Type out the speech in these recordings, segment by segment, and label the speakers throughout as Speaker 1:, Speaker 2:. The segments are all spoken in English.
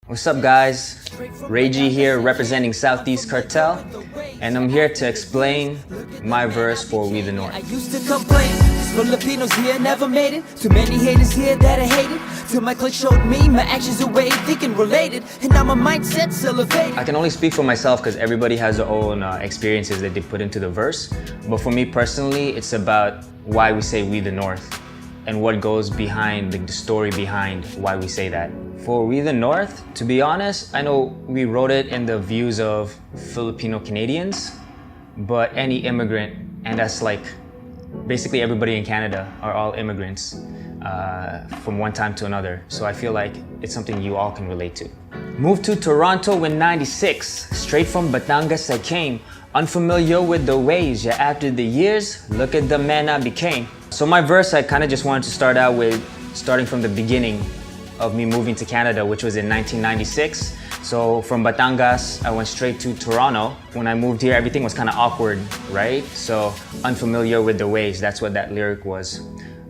Speaker 1: What's up guys, Raygee here representing Southeast Cartel, and I'm here to explain my verse for We the North.
Speaker 2: I used to complain, Filipinos here never made it. Too many haters here that I hated. Till my clique showed me my actions are way thinking related. And now my mindset's elevated.
Speaker 1: I can only speak for myself because everybody has their own experiences that they put into the verse. But for me personally, it's about why we say We the North and what goes behind the story behind why we say that. For We the North, to be honest, I know we wrote it in the views of Filipino Canadians, but any immigrant, and that's like basically everybody in Canada are all immigrants from one time to another. So I feel like it's something you all can relate to. Moved to Toronto in '96, straight from Batangas I came. Unfamiliar with the ways, yeah, after the years, look at the man I became. So my verse, I kind of just wanted to start out with starting from the beginning of me moving to Canada, which was in 1996. So from Batangas, I went straight to Toronto. When I moved here, everything was kind of awkward, right? So unfamiliar with the ways, that's what that lyric was.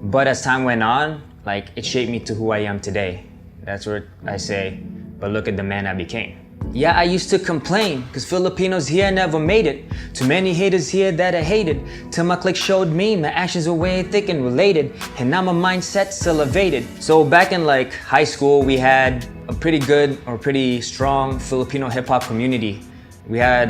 Speaker 1: But as time went on, like it shaped me to who I am today. That's what I say, but look at the man I became. Yeah, I used to complain, cause Filipinos here never made it. Too many haters here that I hated. Till my clique showed me my actions were way thick and related. And now my mindset's elevated. So back in like high school, we had a pretty good or pretty strong Filipino hip hop community. We had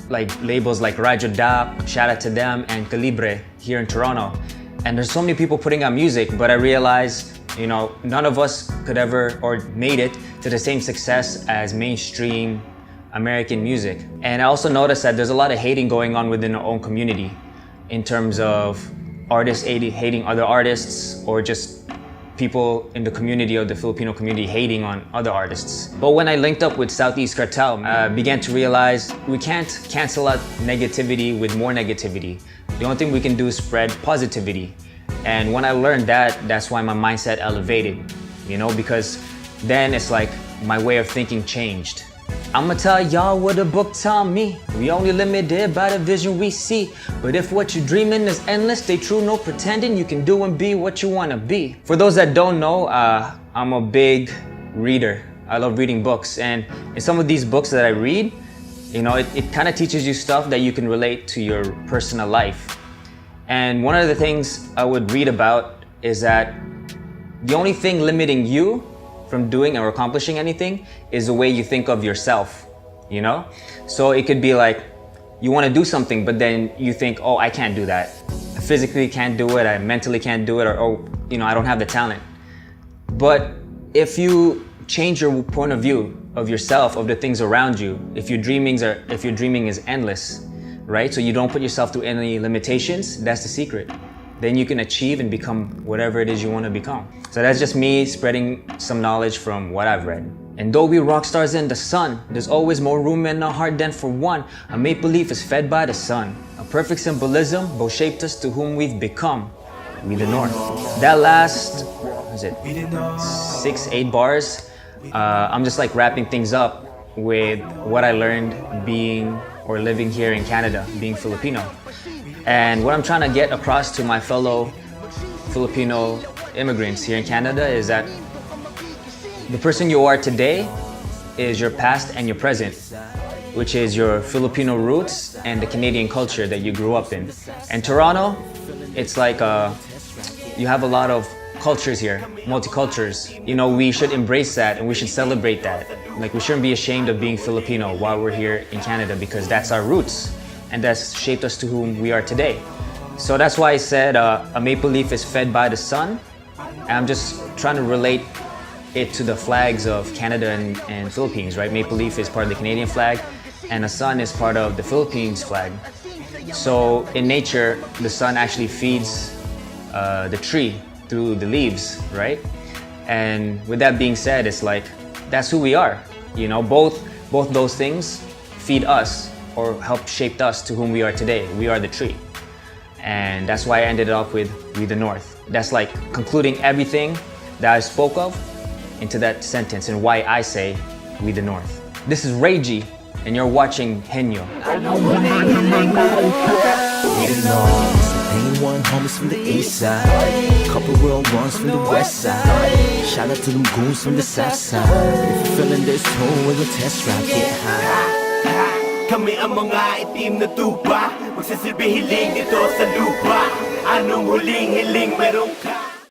Speaker 1: like labels like Radyo Dap, shout out to them, and Calibre here in Toronto. And there's so many people putting out music, but I realized, you know, none of us could ever or made it to the same success as mainstream American music. And I also noticed that there's a lot of hating going on within our own community in terms of artists hating other artists, or just people in the community of the Filipino community hating on other artists. But when I linked up with Southeast Cartel, I began to realize we can't cancel out negativity with more negativity. The only thing we can do is spread positivity. And when I learned that, that's why my mindset elevated, you know, because then it's like my way of thinking changed. I'ma tell y'all what the book taught me. We only limited by the vision we see. But if what you're dreaming is endless, stay true, no pretending. You can do and be what you wanna be. For those that don't know, I'm a big reader. I love reading books. And in some of these books that I read, you know, it kind of teaches you stuff that you can relate to your personal life. And one of the things I would read about is that the only thing limiting you from doing or accomplishing anything is the way you think of yourself, you know? So it could be like, you wanna do something, but then you think, oh, I can't do that. I physically can't do it, I mentally can't do it, or oh, you know, I don't have the talent. But if you change your point of view of yourself, of the things around you, if your dreaming is endless, right? So you don't put yourself through any limitations, that's the secret. Then you can achieve and become whatever it is you want to become. So that's just me spreading some knowledge from what I've read. And though we rock stars in the sun, there's always more room in our heart than for one. A maple leaf is fed by the sun. A perfect symbolism, both shaped us to whom we've become. We the North. That last, what is it, 6-8 bars, I'm just like wrapping things up with what I learned being or living here in Canada, being Filipino. And what I'm trying to get across to my fellow Filipino immigrants here in Canada is that the person you are today is your past and your present, which is your Filipino roots and the Canadian culture that you grew up in. And Toronto, it's like you have a lot of cultures here, multicultures. You know, we should embrace that and we should celebrate that. Like, we shouldn't be ashamed of being Filipino while we're here in Canada, because that's our roots and that's shaped us to whom we are today. So that's why I said a maple leaf is fed by the sun. And I'm just trying to relate it to the flags of Canada and Philippines, right? Maple leaf is part of the Canadian flag and the sun is part of the Philippines flag. So in nature, the sun actually feeds the tree through the leaves, right? And with that being said, it's like, that's who we are. You know, both those things feed us or help shaped us to whom we are today. We are the tree. And that's why I ended up with We the North. That's like concluding everything that I spoke of into that sentence and why I say We the North. This is Raygee and you're watching Henyo.
Speaker 2: We the North. Lane 1 homies from the east side, couple real ones from the west side. Shout out to them goons from the south side. If you're feeling this tune, we'll test ride, get high.
Speaker 3: Kami ang mga itim na tupa, magsasilbi hiling dito sa lupa. Anong huling hiling meron ka?